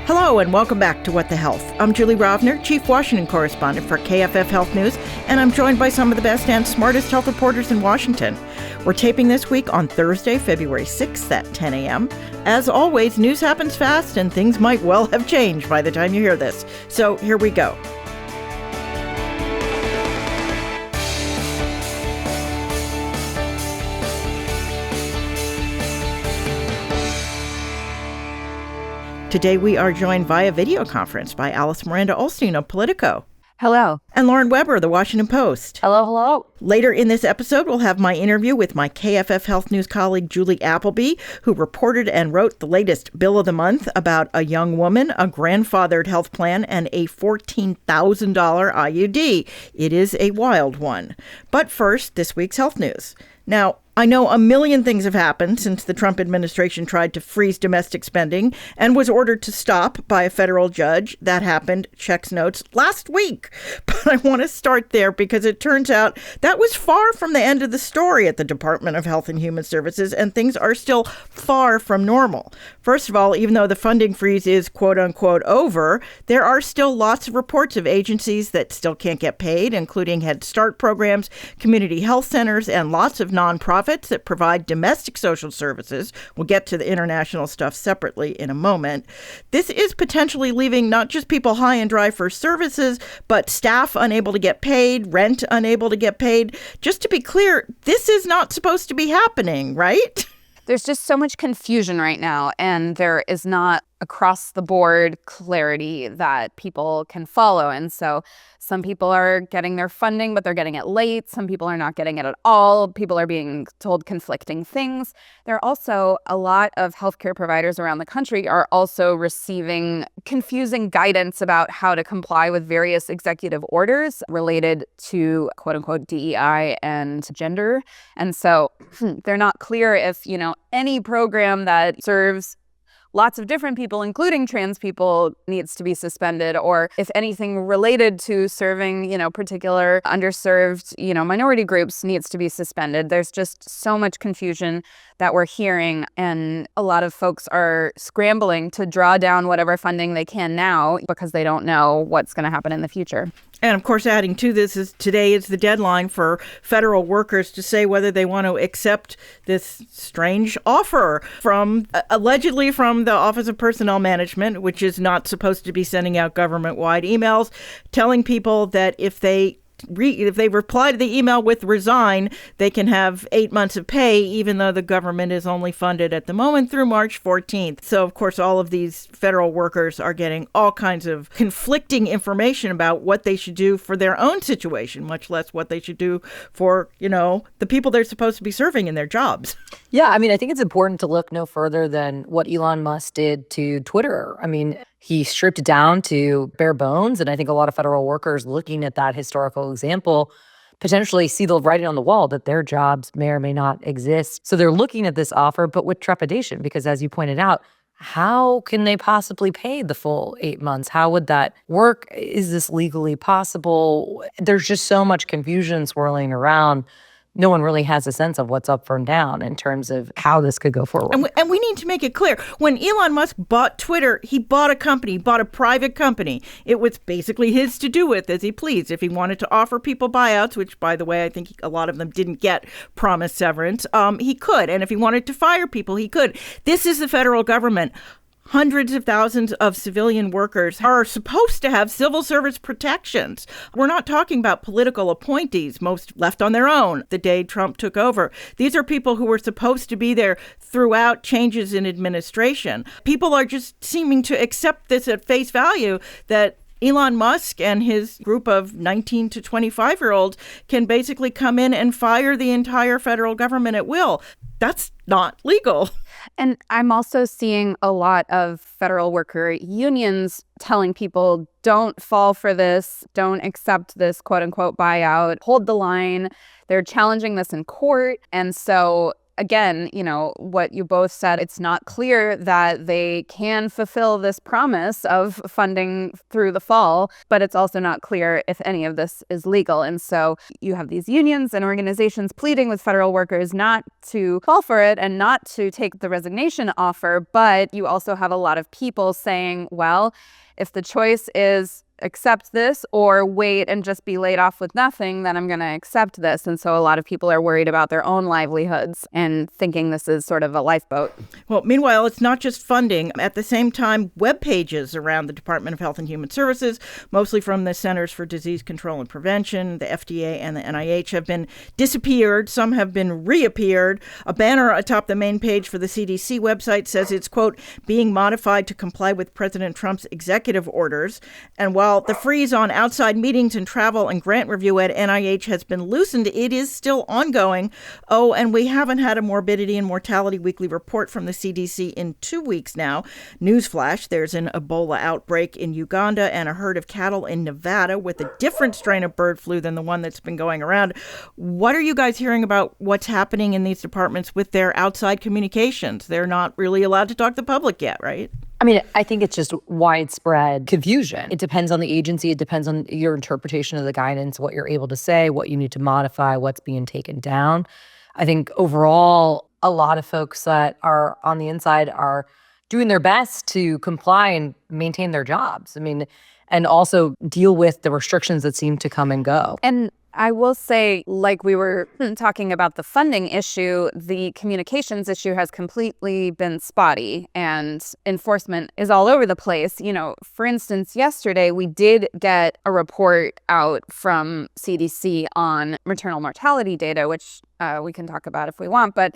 Hello and welcome back to What the Health. I'm Julie Rovner, Chief Washington Correspondent for KFF Health News, and I'm joined by some of the best and smartest health reporters in Washington. We're taping this week on Thursday, February 6th at 10 a.m. As always, news happens fast and things might well have changed by the time you hear this. So here we go. Today we are joined via video conference by Miranda Ollstein of Politico. Hello. And Lauren Weber of the Washington Post. Hello, hello. Later in this episode, we'll have my interview with my KFF Health News colleague, Julie Appleby, who reported and wrote the latest Bill of the Month about a young woman, a grandfathered health plan, and a $14,000 IUD. It is a wild one. But first, this week's health news. Now, I know a million things have happened since the Trump administration tried to freeze domestic spending and was ordered to stop by a federal judge. That happened, checks notes, last week. But I want to start there because it turns out that was far from the end of the story at the Department of Health and Human Services, and things are still far from normal. First of all, even though the funding freeze is quote unquote over, there are still lots of reports of agencies that still can't get paid, including Head Start programs, community health centers, and lots of nonprofits that provide domestic social services. We'll get to the international stuff separately in a moment. This is potentially leaving not just people high and dry for services, but staff unable to get paid, rent unable to get paid. Just to be clear, this is not supposed to be happening, right? There's just so much confusion right now, and there is not across the board clarity that people can follow. And so some people are getting their funding, but they're getting it late. Some people are not getting it at all. People are being told conflicting things. There are also a lot of healthcare providers around the country are also receiving confusing guidance about how to comply with various executive orders related to quote unquote DEI and gender. And so they're not clear if, any program that serves lots of different people, including trans people, needs to be suspended, or if anything related to serving, particular underserved, minority groups needs to be suspended. There's just so much confusion that we're hearing, and a lot of folks are scrambling to draw down whatever funding they can now because they don't know what's going to happen in the future. And of course, adding to this is today is the deadline for federal workers to say whether they want to accept this strange offer allegedly from the Office of Personnel Management, which is not supposed to be sending out government-wide emails, telling people that if they reply to the email with resign, they can have 8 months of pay, even though the government is only funded at the moment through March 14th. So, of course, all of these federal workers are getting all kinds of conflicting information about what they should do for their own situation, much less what they should do for, the people they're supposed to be serving in their jobs. Yeah, I think it's important to look no further than what Elon Musk did to Twitter. He stripped it down to bare bones, and I think a lot of federal workers looking at that historical example potentially see the writing on the wall that their jobs may or may not exist. So they're looking at this offer, but with trepidation, because as you pointed out, how can they possibly pay the full 8 months? How would that work? Is this legally possible? There's just so much confusion swirling around. No one really has a sense of what's up or down in terms of how this could go forward. And we need to make it clear. When Elon Musk bought Twitter, he bought a private company. It was basically his to do with as he pleased. If he wanted to offer people buyouts, which, by the way, I think a lot of them didn't get promised severance, he could. And if he wanted to fire people, he could. This is the federal government. Hundreds of thousands of civilian workers are supposed to have civil service protections. We're not talking about political appointees, most left on their own the day Trump took over. These are people who were supposed to be there throughout changes in administration. People are just seeming to accept this at face value that Elon Musk and his group of 19 to 25-year-olds can basically come in and fire the entire federal government at will. That's not legal. And I'm also seeing a lot of federal worker unions telling people, don't fall for this, don't accept this quote unquote buyout, hold the line. They're challenging this in court. And so again, what you both said, it's not clear that they can fulfill this promise of funding through the fall, but it's also not clear if any of this is legal. And so you have these unions and organizations pleading with federal workers not to fall for it and not to take the resignation offer. But you also have a lot of people saying, well, if the choice is accept this or wait and just be laid off with nothing, then I'm going to accept this. And so a lot of people are worried about their own livelihoods and thinking this is sort of a lifeboat. Well, meanwhile, it's not just funding. At the same time, web pages around the Department of Health and Human Services, mostly from the Centers for Disease Control and Prevention, the FDA and the NIH, have been disappeared. Some have been reappeared. A banner atop the main page for the CDC website says it's, quote, being modified to comply with President Trump's executive orders. And while the freeze on outside meetings and travel and grant review at NIH has been loosened, it is still ongoing. Oh, and we haven't had a morbidity and mortality weekly report from the CDC in 2 weeks now. Newsflash, there's an Ebola outbreak in Uganda and a herd of cattle in Nevada with a different strain of bird flu than the one that's been going around. What are you guys hearing about what's happening in these departments with their outside communications? They're not really allowed to talk to the public yet, right? I mean, I think it's just widespread confusion. It depends on the agency. It depends on your interpretation of the guidance, what you're able to say, what you need to modify, what's being taken down. I think overall, a lot of folks that are on the inside are doing their best to comply and maintain their jobs. I mean, and also deal with the restrictions that seem to come and go. And I will say, like we were talking about the funding issue, the communications issue has completely been spotty and enforcement is all over the place. For instance, yesterday we did get a report out from CDC on maternal mortality data, which we can talk about if we want. But,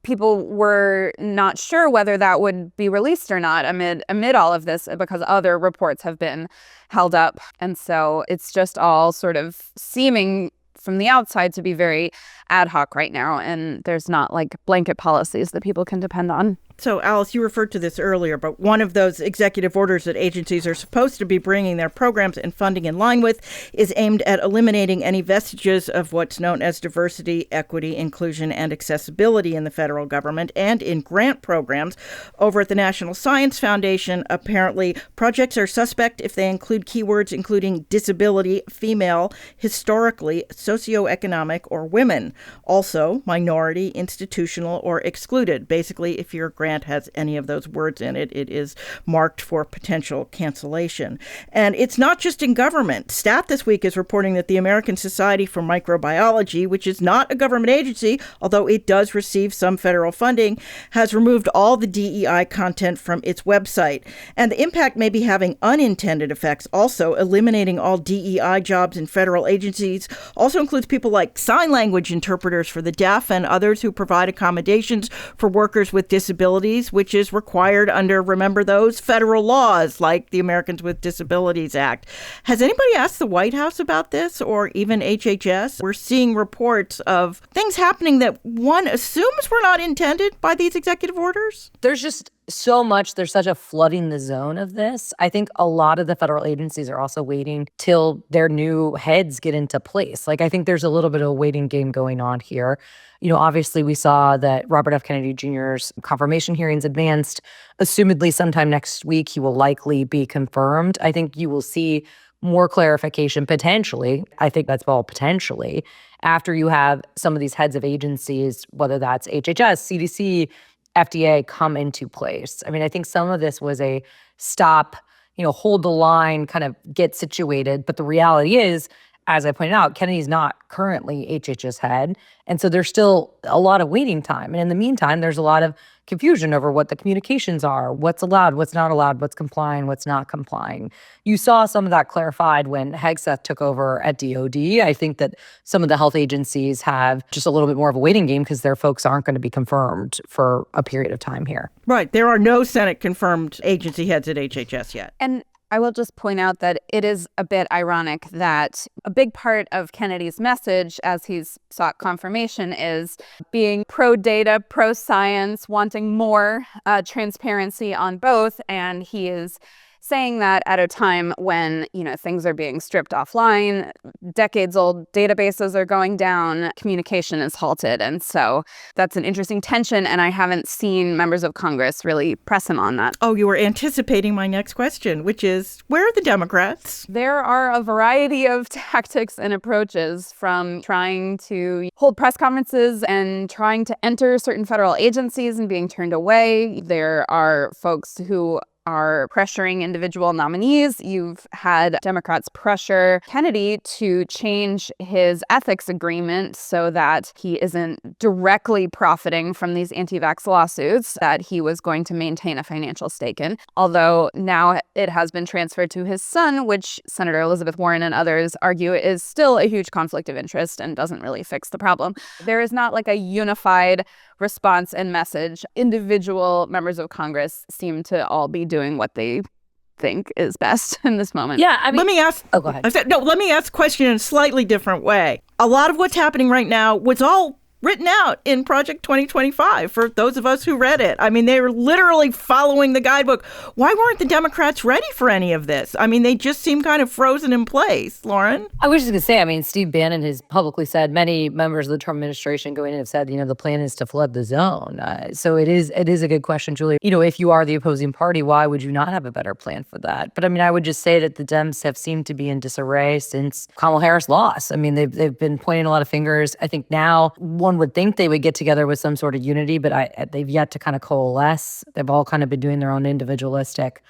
people were not sure whether that would be released or not amid all of this because other reports have been held up. And so it's just all sort of seeming from the outside to be very ad hoc right now. And there's not like blanket policies that people can depend on. So, Alice, you referred to this earlier, but one of those executive orders that agencies are supposed to be bringing their programs and funding in line with is aimed at eliminating any vestiges of what's known as diversity, equity, inclusion, and accessibility in the federal government and in grant programs. Over at the National Science Foundation, apparently, projects are suspect if they include keywords including disability, female, historically, socioeconomic, or women. Also, minority, institutional, or excluded. Basically, if your grant has any of those words in it, it is marked for potential cancellation. And it's not just in government. Stat this week is reporting that the American Society for Microbiology, which is not a government agency, although it does receive some federal funding, has removed all the DEI content from its website. And the impact may be having unintended effects also. Eliminating all DEI jobs in federal agencies also includes people like sign language interpreters for the deaf and others who provide accommodations for workers with disabilities, which is required under, remember those, federal laws like the Americans with Disabilities Act. Has anybody asked the White House about this or even HHS? We're seeing reports of things happening that one assumes were not intended by these executive orders. There's just so much. There's such a flooding the zone of this. I think a lot of the federal agencies are also waiting till their new heads get into place. I think there's a little bit of a waiting game going on here. Obviously we saw that Robert F. Kennedy Jr.'s confirmation hearings advanced. Assumedly sometime next week, he will likely be confirmed. I think you will see more clarification potentially. I think that's all potentially after you have some of these heads of agencies, whether that's HHS, CDC, FDA, come into place. I mean, I think some of this was a stop, hold the line, kind of get situated. But the reality is, as I pointed out, Kennedy's not currently HHS head. And so there's still a lot of waiting time. And in the meantime, there's a lot of confusion over what the communications are, what's allowed, what's not allowed, what's complying, what's not complying. You saw some of that clarified when Hegseth took over at DOD. I think that some of the health agencies have just a little bit more of a waiting game because their folks aren't going to be confirmed for a period of time here. Right. There are no Senate-confirmed agency heads at HHS yet. And I will just point out that it is a bit ironic that a big part of Kennedy's message as he's sought confirmation is being pro-data, pro-science, wanting more transparency on both. And he is saying that at a time when, things are being stripped offline, decades-old databases are going down, communication is halted. And so that's an interesting tension, and I haven't seen members of Congress really press him on that. Oh, you were anticipating my next question, which is, where are the Democrats? There are a variety of tactics and approaches, from trying to hold press conferences and trying to enter certain federal agencies and being turned away. There are folks who are pressuring individual nominees. You've had Democrats pressure Kennedy to change his ethics agreement so that he isn't directly profiting from these anti-vax lawsuits that he was going to maintain a financial stake in. Although now it has been transferred to his son, which Senator Elizabeth Warren and others argue is still a huge conflict of interest and doesn't really fix the problem. There is not like a unified response and message. Individual members of Congress seem to all be doing what they think is best in this moment. Yeah, I mean, let me ask. Oh, go ahead. Let me ask a question in a slightly different way. A lot of what's happening right now was all written out in Project 2025 for those of us who read it. I mean, they were literally following the guidebook. Why weren't the Democrats ready for any of this? I mean, they just seem kind of frozen in place. Lauren? I was just going to say, Steve Bannon has publicly said, many members of the Trump administration going in have said, the plan is to flood the zone. So it is a good question, Julie. If you are the opposing party, why would you not have a better plan for that? But I would just say that the Dems have seemed to be in disarray since Kamala Harris lost. They've been pointing a lot of fingers. I think now one would think they would get together with some sort of unity, but they've yet to kind of coalesce. They've all kind of been doing their own individualistic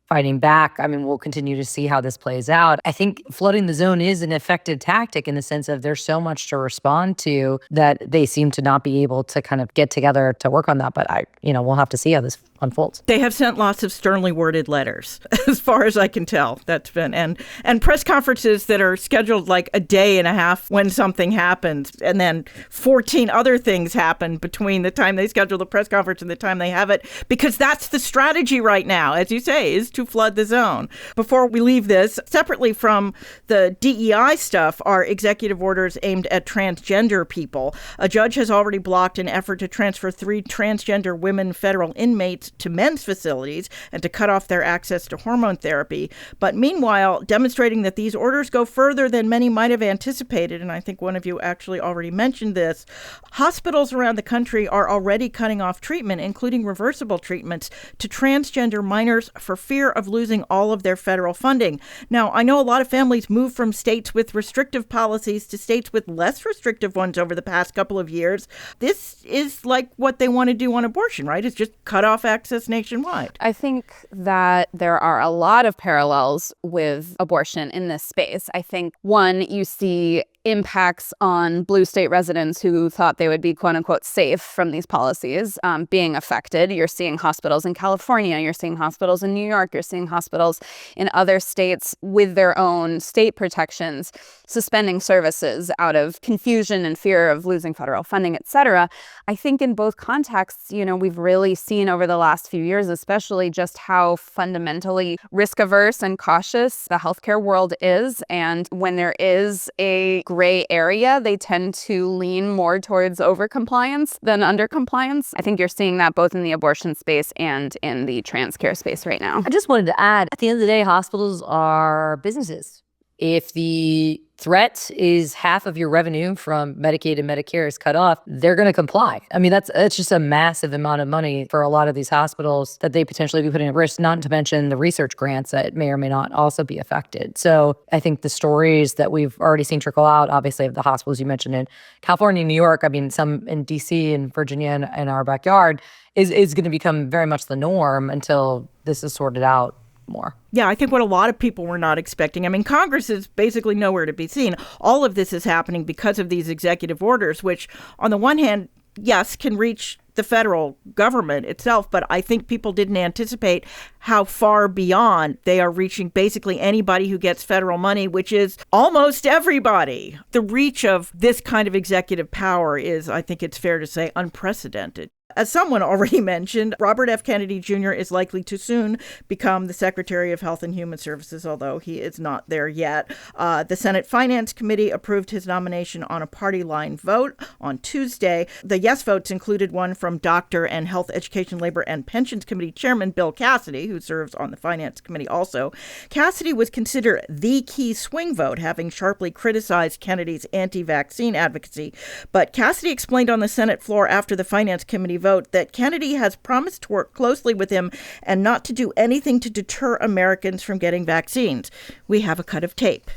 fighting back. We'll continue to see how this plays out. I think flooding the zone is an effective tactic in the sense of there's so much to respond to that they seem to not be able to kind of get together to work on that. But we'll have to see how this unfolds. They have sent lots of sternly worded letters, as far as I can tell. That's been and press conferences that are scheduled like a day and a half when something happens, and then 14 other things happen between the time they schedule the press conference and the time they have it, because that's the strategy right now, as you say, is to flood the zone. Before we leave this, separately from the DEI stuff, are executive orders aimed at transgender people. A judge has already blocked an effort to transfer 3 transgender women federal inmates to men's facilities and to cut off their access to hormone therapy. But meanwhile, demonstrating that these orders go further than many might have anticipated, and I think one of you actually already mentioned this, hospitals around the country are already cutting off treatment, including reversible treatments, to transgender minors for fear of losing all of their federal funding. Now, I know a lot of families move from states with restrictive policies to states with less restrictive ones over the past couple of years. This is like what they want to do on abortion, right? It's just cut off access nationwide. I think that there are a lot of parallels with abortion in this space. I think, one, you see impacts on blue state residents who thought they would be, quote unquote, safe from these policies being affected. You're seeing hospitals in California, you're seeing hospitals in New York, you're seeing hospitals in other states with their own state protections suspending services out of confusion and fear of losing federal funding, et cetera. I think in both contexts, we've really seen over the last few years, especially just how fundamentally risk averse and cautious the healthcare world is. And when there is a gray area, they tend to lean more towards overcompliance than undercompliance. I think you're seeing that both in the abortion space and in the trans care space right now. I just wanted to add, at the end of the day, hospitals are businesses. If the threat is half of your revenue from Medicaid and Medicare is cut off, they're going to comply. That's just a massive amount of money for a lot of these hospitals that they potentially be putting at risk, not to mention the research grants that may or may not also be affected. So I think the stories that we've already seen trickle out, obviously, of the hospitals you mentioned in California and New York, some in DC and Virginia and our backyard, is going to become very much the norm until this is sorted out more. Yeah, I think what a lot of people were not expecting. Congress is basically nowhere to be seen. All of this is happening because of these executive orders, which on the one hand, yes, can reach the federal government itself, but I think people didn't anticipate how far beyond they are reaching basically anybody who gets federal money, which is almost everybody. The reach of this kind of executive power is, I think it's fair to say, unprecedented. As someone already mentioned, Robert F. Kennedy Jr. is likely to soon become the Secretary of Health and Human Services, although he is not there yet. The Senate Finance Committee approved his nomination on a party line vote on Tuesday. The yes votes included one from Doctor and Health, Education, Labor, and Pensions Committee Chairman Bill Cassidy, who serves on the Finance Committee also. Cassidy was considered the key swing vote, having sharply criticized Kennedy's anti-vaccine advocacy. But Cassidy explained on the Senate floor after the Finance Committee vote that Kennedy has promised to work closely with him and not to do anything to deter Americans from getting vaccines. We have a cut of tape.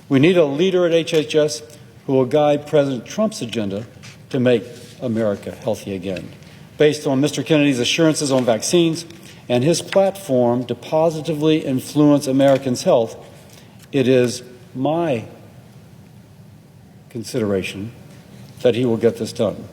We need a leader at HHS who will guide President Trump's agenda to make America healthy again. Based on Mr. Kennedy's assurances on vaccines and his platform to positively influence Americans' health, it is my consideration that he will get this done.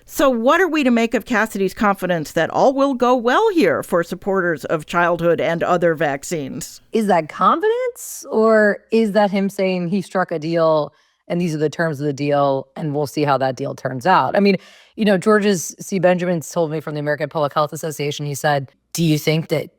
So what are we to make of Cassidy's confidence that all will go well here for supporters of childhood and other vaccines? Is that confidence, or is that him saying he struck a deal and these are the terms of the deal and we'll see how that deal turns out? I mean, Georges C. Benjamin's told me from the American Public Health Association, he said, do you think that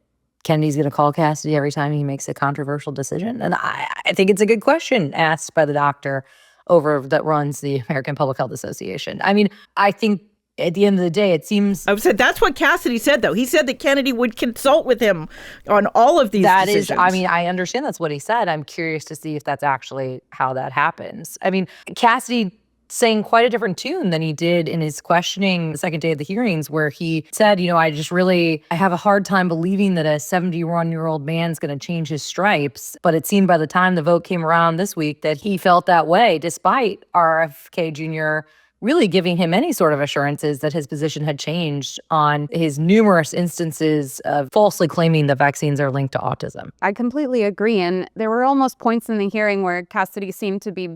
Kennedy's going to call Cassidy every time he makes a controversial decision? And I think it's a good question asked by the doctor that runs the American Public Health Association. I mean, I think at the end of the day, it seems... I said that's what Cassidy said, though. He said that Kennedy would consult with him on all of these decisions. I understand that's what he said. I'm curious to see if that's actually how that happens. I mean, Cassidy sang quite a different tune than he did in his questioning the second day of the hearings, where he said, I have a hard time believing that a 71-year-old man's going to change his stripes. But it seemed by the time the vote came around this week that he felt that way, despite RFK Jr. really giving him any sort of assurances that his position had changed on his numerous instances of falsely claiming that vaccines are linked to autism. I completely agree. And there were almost points in the hearing where Cassidy seemed to be,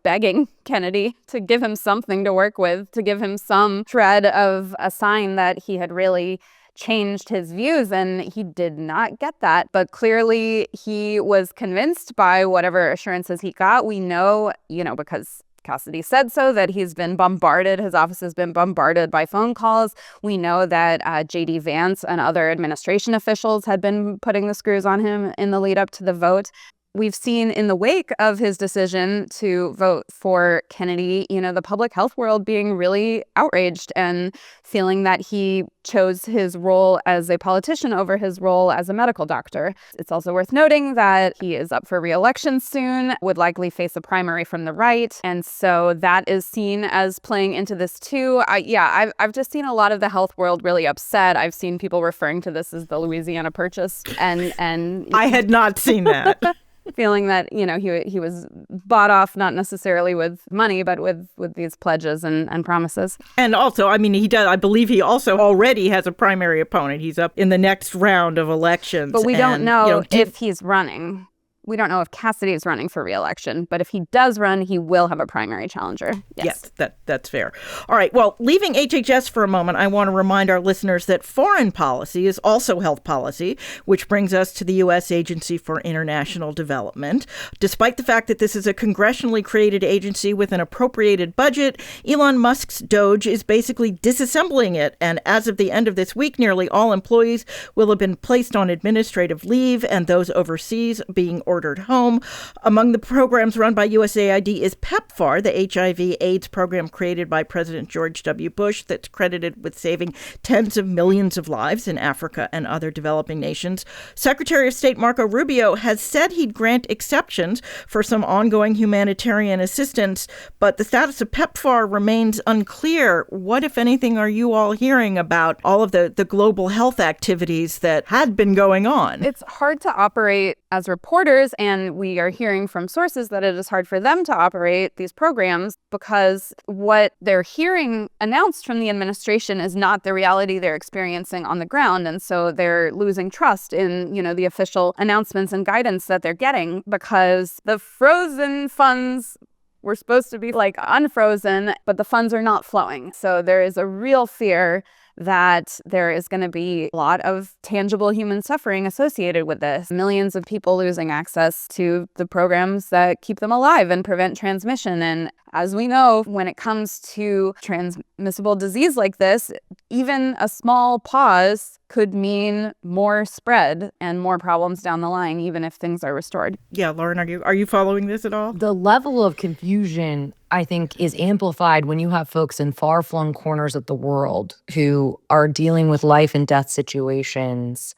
begging Kennedy to give him something to work with, to give him some shred of a sign that he had really changed his views, and he did not get that. But clearly he was convinced by whatever assurances he got. We know, because Cassidy said so, that he's been bombarded. His office has been bombarded by phone calls. We know that J.D. Vance and other administration officials had been putting the screws on him in the lead up to the vote. We've seen in the wake of his decision to vote for Kennedy, the public health world being really outraged and feeling that he chose his role as a politician over his role as a medical doctor. It's also worth noting that he is up for re-election soon, would likely face a primary from the right. And so that is seen as playing into this too. I've just seen a lot of the health world really upset. I've seen people referring to this as the Louisiana Purchase. And I had not seen that. Feeling that, he was bought off, not necessarily with money, but with these pledges and promises. And also, I believe he also already has a primary opponent. He's up in the next round of elections. But we don't know if he's running. We don't know if Cassidy is running for re-election, but if he does run, he will have a primary challenger. Yes, that's fair. All right. Well, leaving HHS for a moment, I want to remind our listeners that foreign policy is also health policy, which brings us to the U.S. Agency for International Development. Despite the fact that this is a congressionally created agency with an appropriated budget, Elon Musk's DOGE is basically disassembling it. And as of the end of this week, nearly all employees will have been placed on administrative leave, and those overseas being ordered home. Among the programs run by USAID is PEPFAR, the HIV/AIDS program created by President George W. Bush that's credited with saving tens of millions of lives in Africa and other developing nations. Secretary of State Marco Rubio has said he'd grant exceptions for some ongoing humanitarian assistance, but the status of PEPFAR remains unclear. What, if anything, are you all hearing about all of the global health activities that had been going on? It's hard to operate as reporters, and we are hearing from sources that it is hard for them to operate these programs because what they're hearing announced from the administration is not the reality they're experiencing on the ground. And so they're losing trust in, the official announcements and guidance that they're getting because the frozen funds were supposed to be unfrozen, but the funds are not flowing. So there is a real fear that there is going to be a lot of tangible human suffering associated with this. Millions of people losing access to the programs that keep them alive and prevent transmission. And as we know, when it comes to transmissible disease like this, even a small pause could mean more spread and more problems down the line, even if things are restored. Yeah, Lauren, are you following this at all? The level of confusion, I think, is amplified when you have folks in far-flung corners of the world who are dealing with life and death situations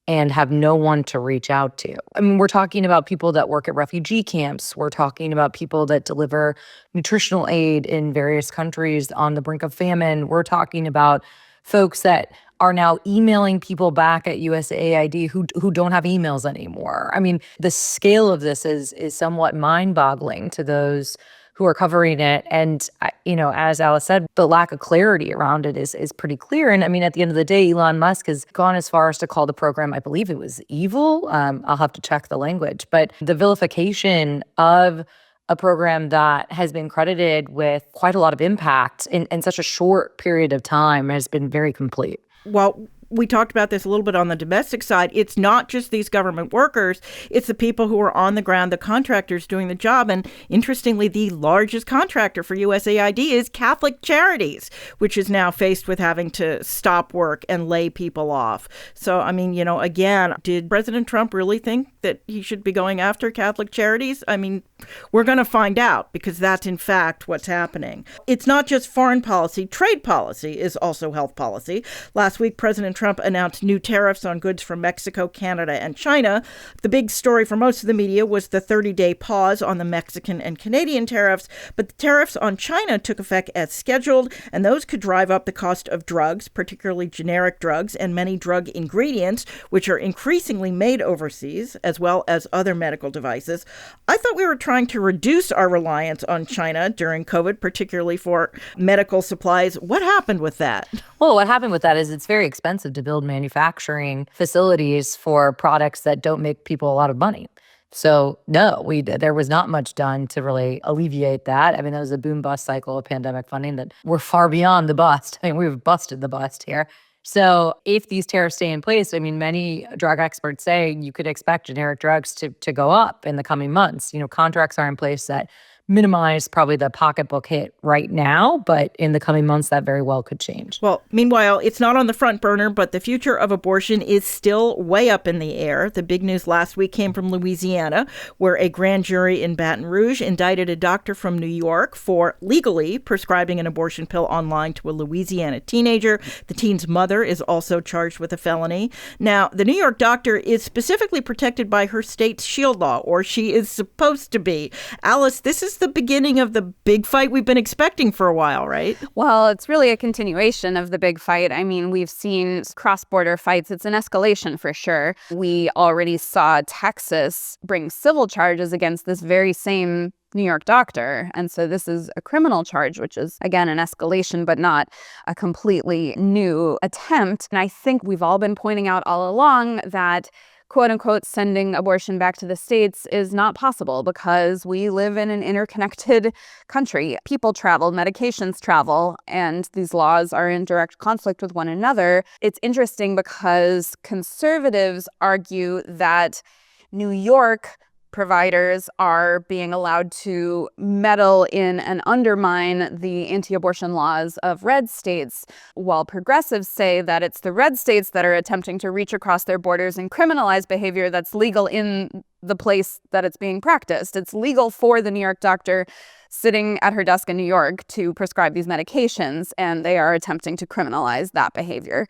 and have no one to reach out to. I mean, we're talking about people that work at refugee camps. We're talking about people that deliver nutritional aid in various countries on the brink of famine. We're talking about folks that are now emailing people back at USAID who don't have emails anymore. I mean, the scale of this is somewhat mind-boggling to those who are covering it. And, as Alice said, the lack of clarity around it is pretty clear. And I mean, at the end of the day, Elon Musk has gone as far as to call the program, I believe it was evil. I'll have to check the language. But the vilification of a program that has been credited with quite a lot of impact in such a short period of time has been very complete. Well, we talked about this a little bit on the domestic side. It's not just these government workers. It's the people who are on the ground, the contractors doing the job. And interestingly, the largest contractor for USAID is Catholic Charities, which is now faced with having to stop work and lay people off. So, I mean, again, did President Trump really think that he should be going after Catholic Charities? I mean, we're going to find out, because that's in fact what's happening. It's not just foreign policy. Trade policy is also health policy. Last week, President Trump announced new tariffs on goods from Mexico, Canada, and China. The big story for most of the media was the 30-day pause on the Mexican and Canadian tariffs, but the tariffs on China took effect as scheduled, and those could drive up the cost of drugs, particularly generic drugs and many drug ingredients, which are increasingly made overseas, as well as other medical devices. I thought we were trying to reduce our reliance on China during COVID, particularly for medical supplies. What happened with that? Well, what happened with that is it's very expensive to build manufacturing facilities for products that don't make people a lot of money. So no, there was not much done to really alleviate that. I mean, that was a boom-bust cycle of pandemic funding that we're far beyond the bust. I mean, we've busted the bust here. So if these tariffs stay in place, I mean, many drug experts say you could expect generic drugs to go up in the coming months. Contracts are in place that minimize probably the pocketbook hit right now, but in the coming months, that very well could change. Well, meanwhile, it's not on the front burner, but the future of abortion is still way up in the air. The big news last week came from Louisiana, where a grand jury in Baton Rouge indicted a doctor from New York for legally prescribing an abortion pill online to a Louisiana teenager. The teen's mother is also charged with a felony. Now, the New York doctor is specifically protected by her state's shield law, or she is supposed to be. Alice, this is the beginning of the big fight we've been expecting for a while, right? Well, it's really a continuation of the big fight. I mean, we've seen cross-border fights. It's an escalation for sure. We already saw Texas bring civil charges against this very same New York doctor. And so this is a criminal charge, which is, again, an escalation, but not a completely new attempt. And I think we've all been pointing out all along that quote unquote, sending abortion back to the states is not possible because we live in an interconnected country. People travel, medications travel, and these laws are in direct conflict with one another. It's interesting because conservatives argue that New York providers are being allowed to meddle in and undermine the anti-abortion laws of red states, while progressives say that it's the red states that are attempting to reach across their borders and criminalize behavior that's legal in the place that it's being practiced. It's legal for the New York doctor sitting at her desk in New York to prescribe these medications, and they are attempting to criminalize that behavior.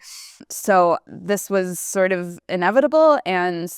So this was sort of inevitable, and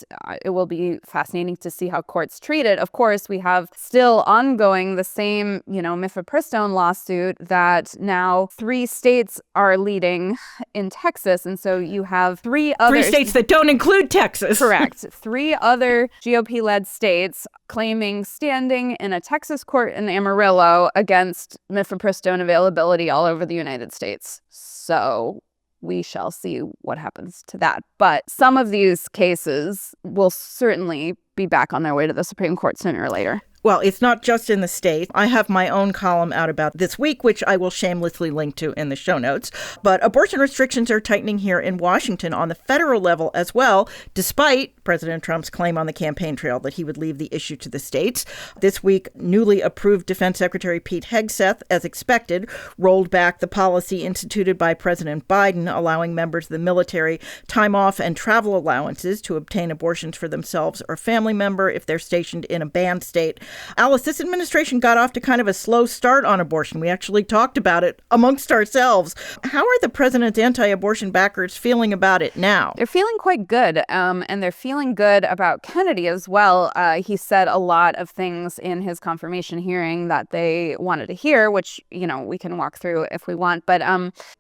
it will be fascinating to see how courts treat it. Of course, we have still ongoing the same, mifepristone lawsuit that now 3 states are leading in Texas, and so you have 3 other... 3 states that don't include Texas. Correct. 3 other GOP-led states claiming standing in a Texas court in Amarillo against mifepristone availability all over the United States. So we shall see what happens to that. But some of these cases will certainly be back on their way to the Supreme Court sooner or later. Well, it's not just in the state. I have my own column out about this week, which I will shamelessly link to in the show notes. But abortion restrictions are tightening here in Washington on the federal level as well, despite President Trump's claim on the campaign trail that he would leave the issue to the states. This week, newly approved Defense Secretary Pete Hegseth, as expected, rolled back the policy instituted by President Biden, allowing members of the military time off and travel allowances to obtain abortions for themselves or a family member if they're stationed in a banned state. Alice, this administration got off to kind of a slow start on abortion. We actually talked about it amongst ourselves. How are the president's anti-abortion backers feeling about it now? They're feeling quite good, and they're feeling good about Kennedy as well. He said a lot of things in his confirmation hearing that they wanted to hear, which, we can walk through if we want. But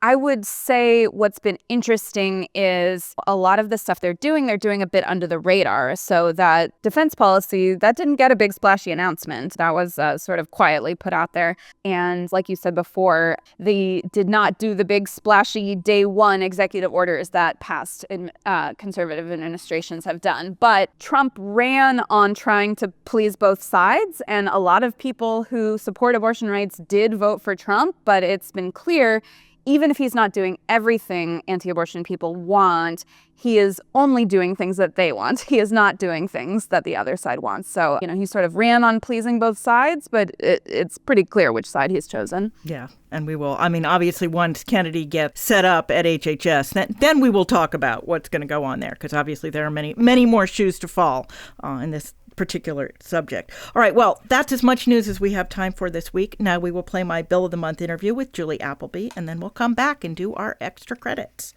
I would say what's been interesting is a lot of the stuff they're doing a bit under the radar. So that defense policy, that didn't get a big splashy announcement. That was sort of quietly put out there. And like you said before, they did not do the big splashy day one executive orders that past conservative administrations have done. But Trump ran on trying to please both sides. And a lot of people who support abortion rights did vote for Trump. But it's been clear, even if he's not doing everything anti-abortion people want, he is only doing things that they want. He is not doing things that the other side wants. So, he sort of ran on pleasing both sides, but it's pretty clear which side he's chosen. Yeah, and we will. Obviously, once Kennedy gets set up at HHS, then we will talk about what's going to go on there, because obviously there are many, many more shoes to fall in this particular subject. All right, well, that's as much news as we have time for this week. Now we will play my Bill of the Month interview with Julie Appleby, and then we'll come back and do our extra credits.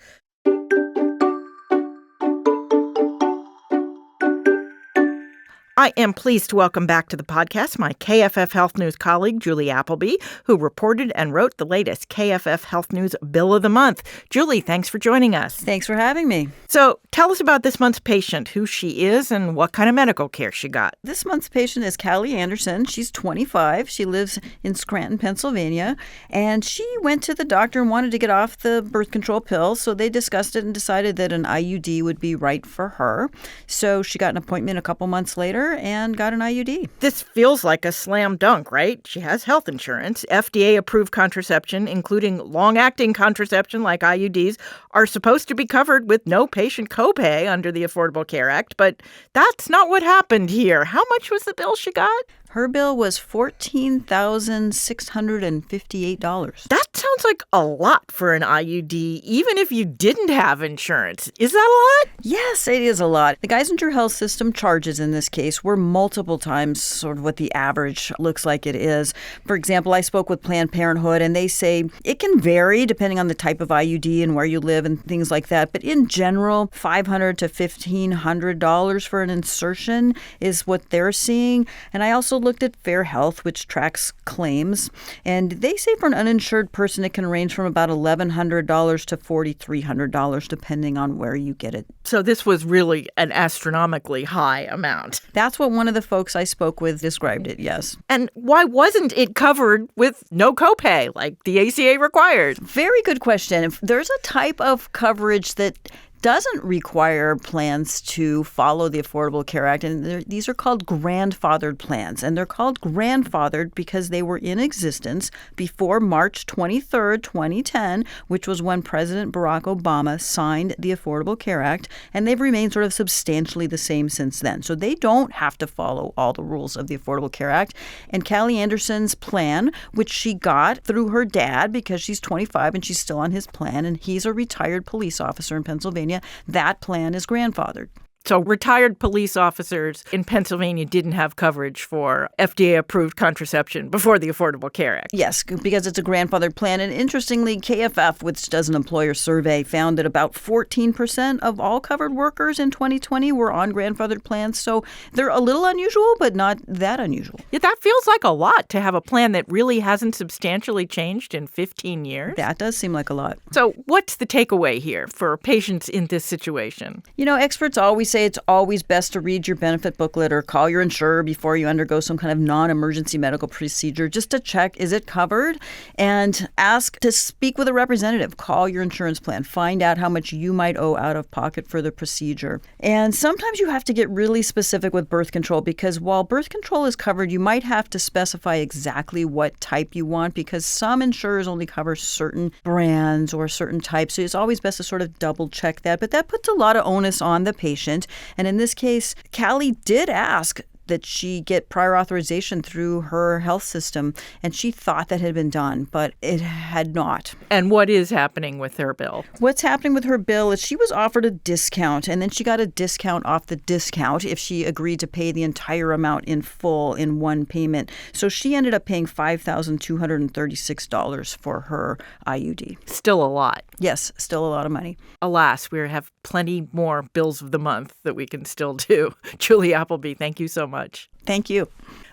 I am pleased to welcome back to the podcast my KFF Health News colleague, Julie Appleby, who reported and wrote the latest KFF Health News Bill of the Month. Julie, thanks for joining us. Thanks for having me. So tell us about this month's patient, who she is, and what kind of medical care she got. This month's patient is Callie Anderson. She's 25. She lives in Scranton, Pennsylvania. And she went to the doctor and wanted to get off the birth control pill. So they discussed it and decided that an IUD would be right for her. So she got an appointment a couple months later and got an IUD. This feels like a slam dunk, right? She has health insurance. FDA-approved contraception, including long-acting contraception like IUDs, are supposed to be covered with no patient copay under the Affordable Care Act. But that's not what happened here. How much was the bill she got? Her bill was $14,658. That sounds like a lot for an IUD, even if you didn't have insurance. Is that a lot? Yes, it is a lot. The Geisinger Health System charges in this case were multiple times sort of what the average looks like it is. For example, I spoke with Planned Parenthood, and they say it can vary depending on the type of IUD and where you live and things like that. But in general, $500 to $1,500 for an insertion is what they're seeing. And I also looked at Fair Health, which tracks claims, and they say for an uninsured person it can range from about $1,100 to $4,300 depending on where you get it. So this was really an astronomically high amount. That's what one of the folks I spoke with described it, yes. And why wasn't it covered with no copay like the ACA requires? Very good question. There's a type of coverage that doesn't require plans to follow the Affordable Care Act. And these are called grandfathered plans. And they're called grandfathered because they were in existence before March 23rd, 2010, which was when President Barack Obama signed the Affordable Care Act. And they've remained sort of substantially the same since then. So they don't have to follow all the rules of the Affordable Care Act. And Callie Anderson's plan, which she got through her dad because she's 25 and she's still on his plan, and he's a retired police officer in Pennsylvania, that plan is grandfathered. So retired police officers in Pennsylvania didn't have coverage for FDA-approved contraception before the Affordable Care Act. Yes, because it's a grandfathered plan. And interestingly, KFF, which does an employer survey, found that about 14% of all covered workers in 2020 were on grandfathered plans. So they're a little unusual, but not that unusual. Yeah, that feels like a lot to have a plan that really hasn't substantially changed in 15 years. That does seem like a lot. So what's the takeaway here for patients in this situation? You know, experts always say it's always best to read your benefit booklet or call your insurer before you undergo some kind of non-emergency medical procedure just to check, is it covered? And ask to speak with a representative. Call your insurance plan. Find out how much you might owe out of pocket for the procedure. And sometimes you have to get really specific with birth control, because while birth control is covered, you might have to specify exactly what type you want, because some insurers only cover certain brands or certain types. So it's always best to sort of double check that. But that puts a lot of onus on the patient. And in this case, Callie did ask that she get prior authorization through her health system, and she thought that had been done, but it had not. And what is happening with her bill? What's happening with her bill is she was offered a discount, and then she got a discount off the discount if she agreed to pay the entire amount in full in one payment. So she ended up paying $5,236 for her IUD. Still a lot. Yes, still a lot of money. Alas, we have plenty more bills of the month that we can still do. Julie Appleby, thank you so much. Thank you.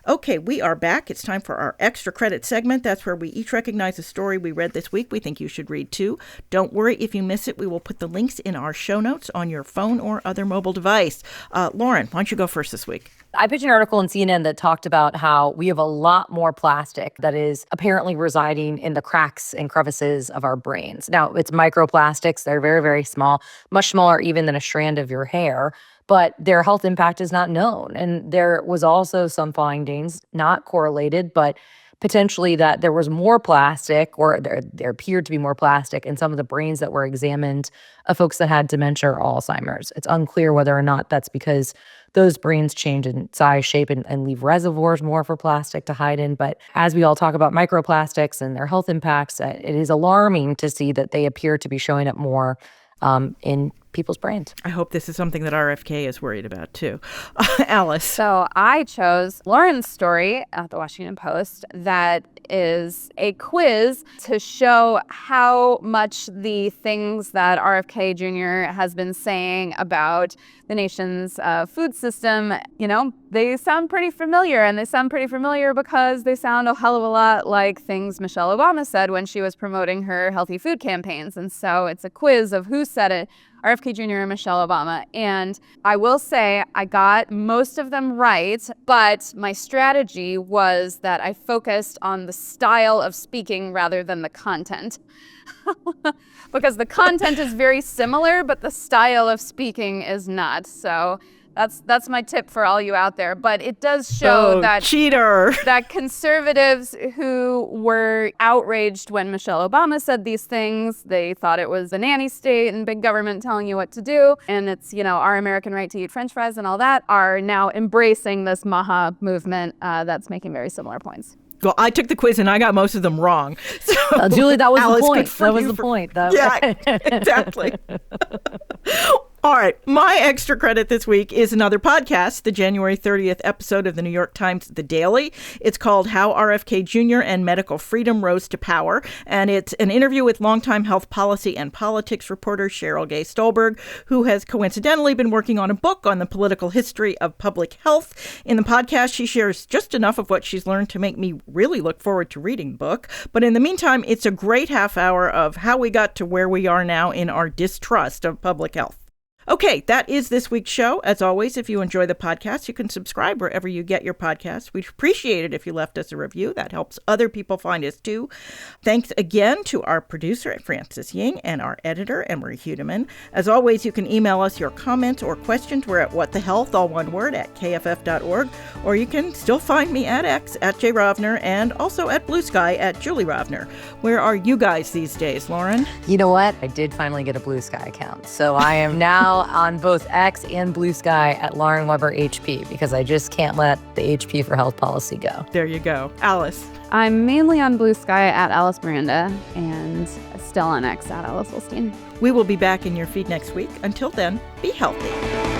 Okay, we are back. It's time for our extra credit segment. That's where we each recognize a story we read this week we think you should read too. Don't worry if you miss it. We will put the links in our show notes on your phone or other mobile device. Lauren, why don't you go first this week? I picked an article in CNN that talked about how we have a lot more plastic that is apparently residing in the cracks and crevices of our brains. Now, it's microplastics. They're very, very small, much smaller even than a strand of your hair. But their health impact is not known. And there was also some findings, not correlated, but potentially that there was more plastic, or there appeared to be more plastic in some of the brains that were examined of folks that had dementia or Alzheimer's. It's unclear whether or not that's because those brains change in size, shape, and leave reservoirs more for plastic to hide in. But as we all talk about microplastics and their health impacts, it is alarming to see that they appear to be showing up more in people's brains. I hope this is something that RFK is worried about too. Alice. So I chose Lauren's story at the Washington Post that is a quiz to show how much the things that RFK Jr. has been saying about the nation's food system, they sound pretty familiar. And they sound pretty familiar because they sound a hell of a lot like things Michelle Obama said when she was promoting her healthy food campaigns. And so it's a quiz of who said it, RFK Jr. and Michelle Obama. And I will say I got most of them right, but my strategy was that I focused on the style of speaking rather than the content. Because the content is very similar, but the style of speaking is not. So that's my tip for all you out there. But it does show that conservatives who were outraged when Michelle Obama said these things, they thought it was a nanny state and big government telling you what to do, and it's, our American right to eat French fries and all that, are now embracing this MAHA movement that's making very similar points. Well, I took the quiz and I got most of them wrong. So, Julie, that was Alice, the point. That was the point. Yeah, exactly. All right. My extra credit this week is another podcast, the January 30th episode of the New York Times The Daily. It's called How RFK Jr. and Medical Freedom Rose to Power. And it's an interview with longtime health policy and politics reporter Cheryl Gay Stolberg, who has coincidentally been working on a book on the political history of public health. In the podcast, she shares just enough of what she's learned to make me really look forward to reading the book. But in the meantime, it's a great half hour of how we got to where we are now in our distrust of public health. Okay, that is this week's show. As always, if you enjoy the podcast, you can subscribe wherever you get your podcasts. We'd appreciate it if you left us a review. That helps other people find us too. Thanks again to our producer, Francis Ying, and our editor, Emery Hudeman. As always, you can email us your comments or questions. We're at whatthehealth, all one word, at kff.org. Or you can still find me at X, at jrovner, and also at Blue Sky, at Julie Rovner. Where are you guys these days, Lauren? You know what? I did finally get a Blue Sky account. So I am now on both X and Blue Sky at Lauren Weber HP, because I just can't let the HP for health policy go. There you go. Alice. I'm mainly on Blue Sky at Alice Miranda and still on X at Alice Ollstein. We will be back in your feed next week. Until then, be healthy.